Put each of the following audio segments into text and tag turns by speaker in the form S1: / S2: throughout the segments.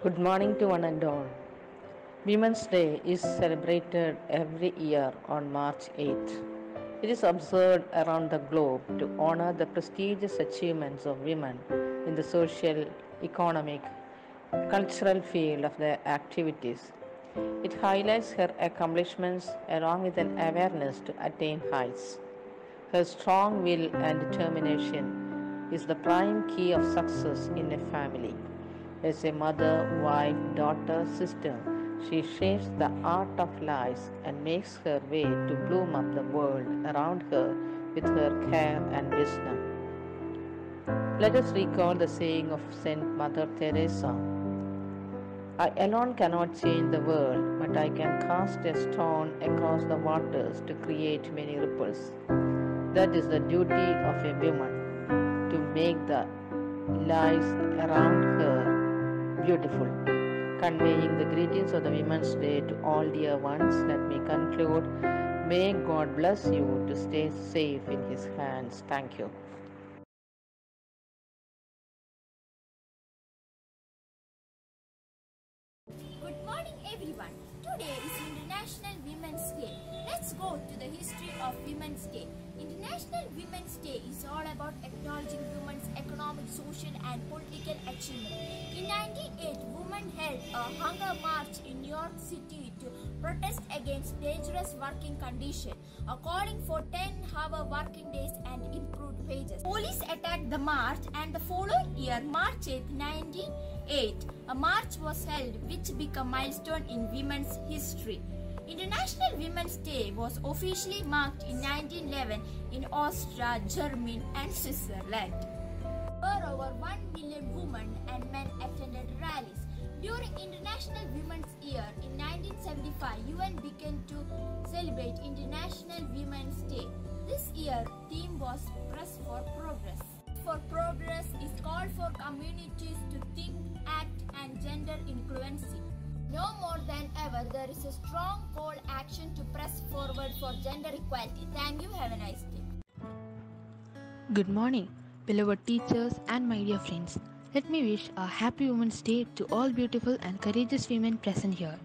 S1: Good morning to one and all. Women's Day is celebrated every year on March 8th. It is observed around the globe to honor the prestigious achievements of women in the social, economic, cultural field of their activities. It highlights her accomplishments along with an awareness to attain heights. Her strong will and determination is the prime key of success in a family. As a mother, wife, daughter, sister, she shapes the art of life and makes her way to bloom up the world around her with her care and wisdom. Let us recall the saying of Saint Mother Teresa: I alone cannot change the world, but I can cast a stone across the waters to create many ripples. That is the duty of a woman, to make the lives around her beautiful. Conveying the greetings of the Women's Day to all dear ones, let me conclude. May God bless you to stay safe in His hands. Thank you.
S2: Good morning everyone. Today is International Women's Day. Let's go to the history of Women's Day. International Women's Day is all about acknowledging women's economic, social and political achievement. In 1908, women held a hunger march in New York City to protest against dangerous working conditions, calling for 10-hour working days and improved wages. Police attacked the march, and the following year, March 8, 1908, a march was held which became a milestone in women's history. International Women's Day was officially marked in 1911 in Austria, Germany and Switzerland. Where over 1 million women and men attended rallies. During International Women's Year in 1975, UN began to celebrate International Women's Day. This year theme was Press for Progress. For Progress is called for communities to think, act and gender inclusivity. Now more than ever, there is a strong call action to press forward for gender equality. Thank you. Have a nice day.
S3: Good morning, beloved teachers and my dear friends. Let me wish a happy Women's Day to all beautiful and courageous women present here.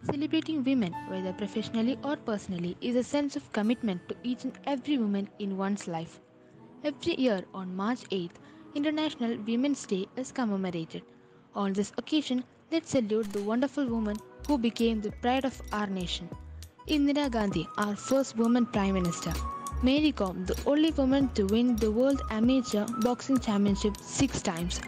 S3: Celebrating women, whether professionally or personally, is a sense of commitment to each and every woman in one's life. Every year on March 8th, International Women's Day is commemorated. On this occasion, let's salute the wonderful woman who became the pride of our nation. Indira Gandhi, our first woman Prime Minister. Mary Kom, the only woman to win the World Amateur Boxing Championship 6 times.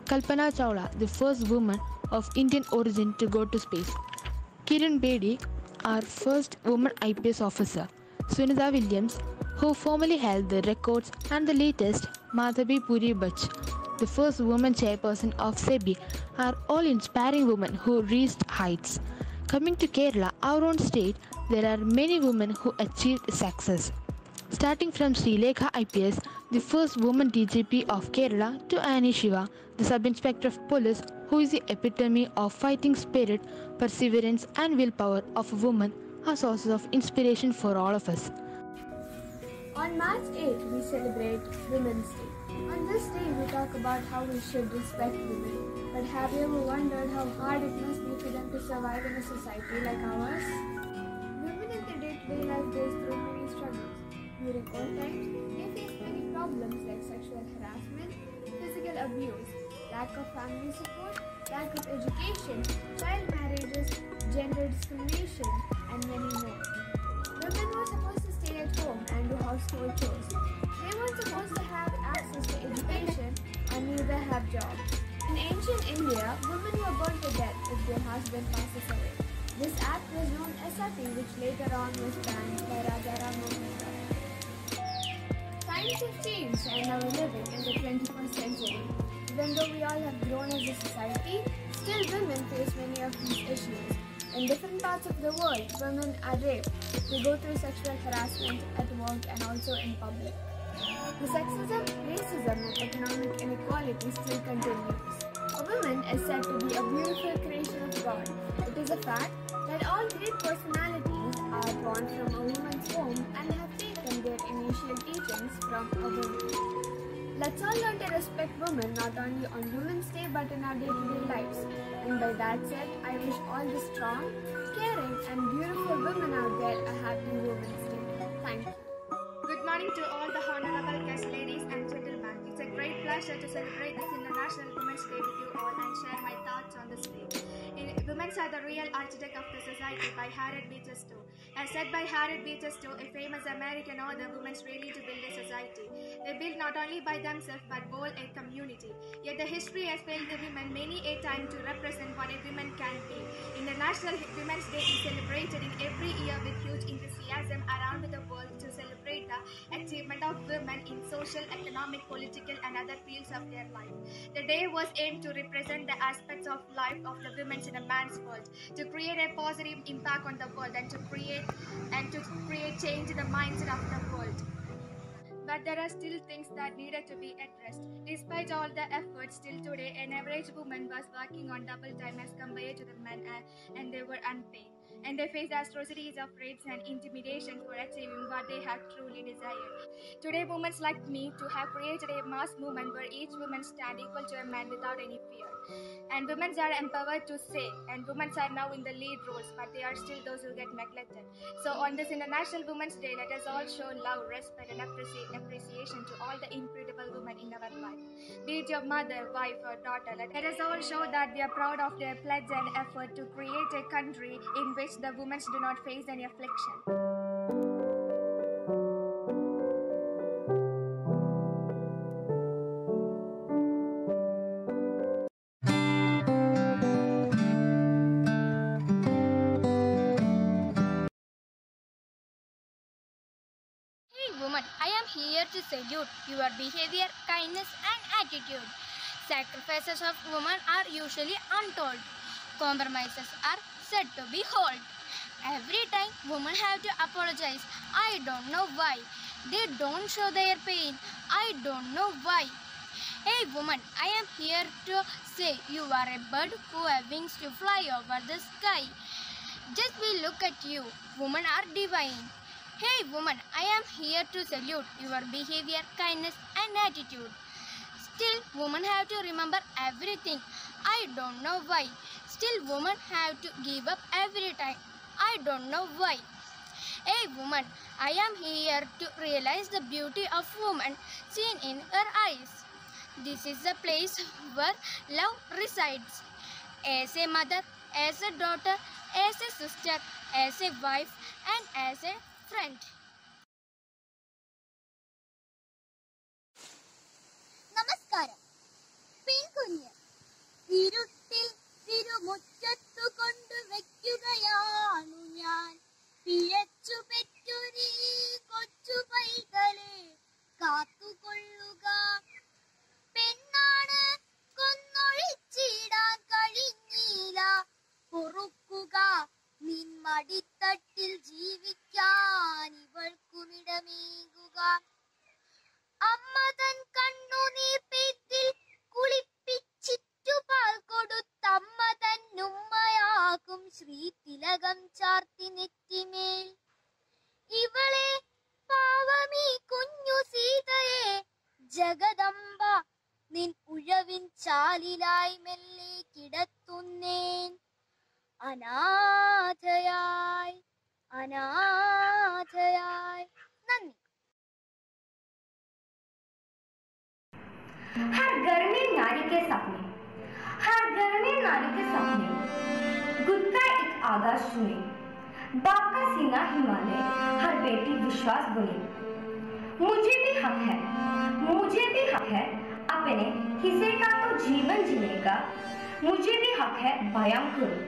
S3: Kalpana Chawla, the first woman of Indian origin to go to space. Kiran Bedi, our first woman IPS officer. Sunita Williams, who formerly held the records, and the latest, Madhabi Puri Bach, the first woman chairperson of SEBI, are all inspiring women who reached heights. Coming to Kerala, our own state, there are many women who achieved success. Starting from Sri Lekha IPS, the first woman DGP of Kerala, to Annie Shiva, the sub-inspector of police, who is the epitome of fighting spirit, perseverance and willpower of a woman, are sources of inspiration for all of us.
S4: On March 8th, we celebrate Women's Day. On this day, we talk about how we should respect women. But have you ever wondered how hard it must be for them to survive in a society like ours? Women in their day-to-day life goes through many struggles. During old times, they face many problems like sexual harassment, physical abuse, lack of family support, lack of education, child marriages, gender discrimination, and many more. Women were supposed to stay at home and do household chores. They weren't supposed to have access to education and neither have jobs. In ancient India, women were burned to death if their husband passes away. This act was known as sati, which later on was banned by Raja Ram Mohan Rai. Times have changed and now we're living in the 21st century. Even though we all have grown as a society, still women face many of these issues. In different parts of the world, women are raped. They go through sexual harassment at work and also in public. The sexism, racism and economic inequality still continues. A woman is said to be a beautiful creation of God. It is a fact that all great personalities are born from a woman's womb and have taken their initial teachings from a woman. Let's all learn to respect women not only on Women's Day but in our day-to-day lives. And by that said, I wish all the strong, caring and beautiful women out there a happy Women's Day. Thank you.
S5: Good morning to all the honorable guests, ladies and gentlemen. It's a great pleasure to celebrate this International Women's Day with you all and share my thoughts on this day. Women are the real architect of the society by Harriet Beecher Stowe. As said by Harriet Beecher Stowe, a famous American author, women really to build a society. They build not only by themselves but whole a community. Yet the history has failed the women many a time to represent what a woman can be. International Women's Day is celebrated in every year with huge enthusiasm around the world to celebrate the achievement of women in social, economic, political and other fields of their life. The day was aimed to represent the aspects of life of the women in a man's world, to create a positive impact on the world and to create change in the mindset of the world. But there are still things that needed to be addressed. Despite all the efforts, still today, an average woman was working on double time as compared to the men, and they were unpaid. And they faced atrocities of rapes and intimidation for achieving what they had truly desired. Today, women like me to have created a mass movement where each woman stands equal to a man without any fear. And women are empowered to say, and women are now in the lead roles, but they are still those who get neglected. So on this International Women's Day, let us all show love, respect and appreciation to all the incredible women in our life. Be it your mother, wife or daughter, let us all show that we are proud of their pledge and effort to create a country in which the women do not face any affliction.
S2: Woman, I am here to salute your behavior, kindness and attitude. Sacrifices of women are usually untold. Compromises are said to be whole. Every time women have to apologize, I don't know why. They don't show their pain, I don't know why. Hey woman, I am here to say you are a bird who have wings to fly over the sky. Just we look at you, women are divine. Hey woman, I am here to salute your behavior, kindness and attitude. Still, women have to remember everything. I don't know why. Still, women have to give up every time. I don't know why. Hey woman, I am here to realize the beauty of woman seen in her eyes. This is the place where love resides. As a mother, as a daughter, as a sister, as a wife and as a friend.
S6: നമസ്കാരം. പെൺകുഞ്ഞ് ഇരുട്ടിൽ തിരുമുറ്റത്തു കൊണ്ടുവയ്ക്കുകയാണു ഞാൻ. പിഴച്ചു പെറ്റൊരീ കൊച്ചു പൈതലെ കാത്തുകൊള്ളുക. പെണ്ണാണ് കൊന്നൊഴിച്ചിടാൻ കഴിഞ്ഞില്ല. പൊറുക്കുക, നിൻ മടിത്തട്ടിൽ ജീവിക്കാൻ ഇവൾക്കുമിടമേകുക. അമ്മ തൻ കണ്ണുനീർ പെയ്ത്തിൽ കുളിപ്പിച്ചിറ്റുപാൽ കൊടുത്തമ്മ തന്നുമ്മയാകും ശ്രീതിലകം ചാർത്തി നെറ്റിമേൽ. ഇവളെ പാവമീ കുഞ്ഞു സീതയെ ജഗദംബ നിൻ ഉഴവിൻ ചാലിലായി മെല്ലെ കിടത്തുന്നേൻ. അനാഥയായി അനാഥയായി. നന്ദി.
S7: हर घर में नारी के सपने, हर घर में नारी के सपने. गुद का एक आगाज सुने, बाप का सीना हिमालय, हर बेटी विश्वास बुने. मुझे भी हक है, मुझे भी हक है अपने हिस्से का तो जीवन जीने का. मुझे भी हक है बयां करूं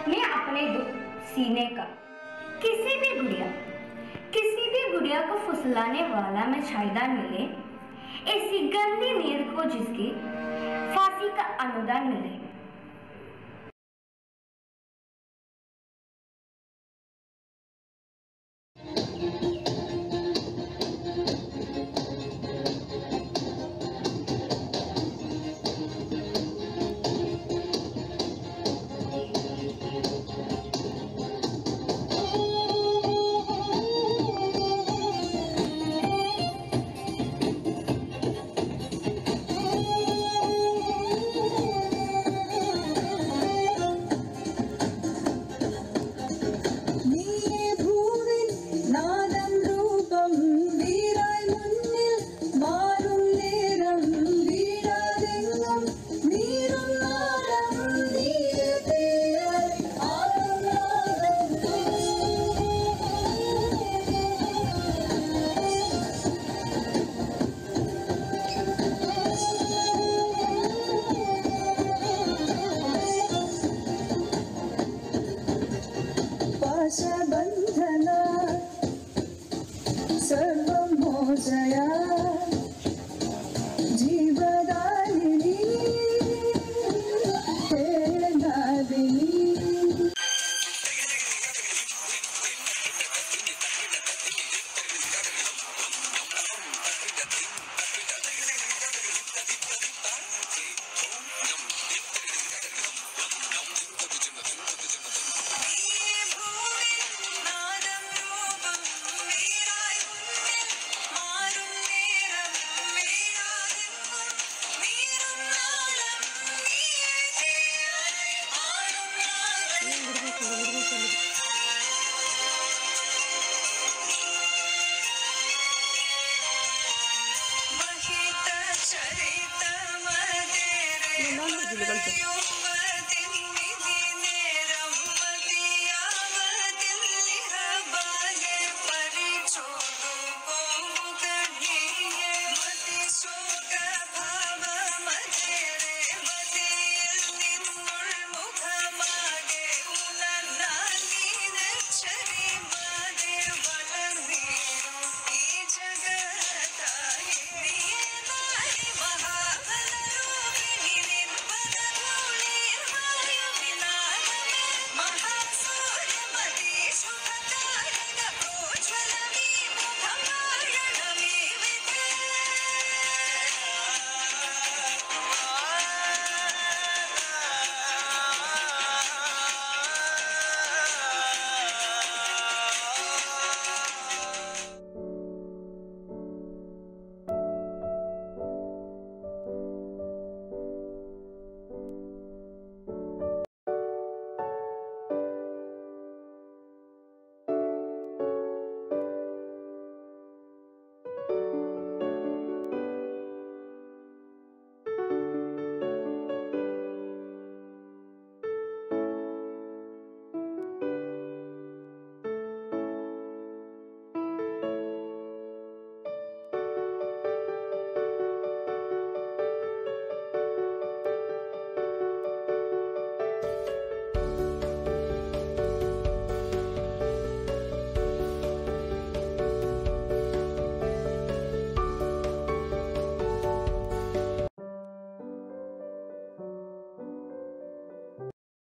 S7: मैं अपने दुख सीने का. किसी भी गुड़िया को फुसलाने वाला में शायदा मिले. ऐसी गंदी नींद को जिसकी फांसी का अनुदान मिले.
S8: ಜಯ ಜೀವದಾಯಿನಿ ಹೇಳಾದಿನಿ
S1: ¡Gracias!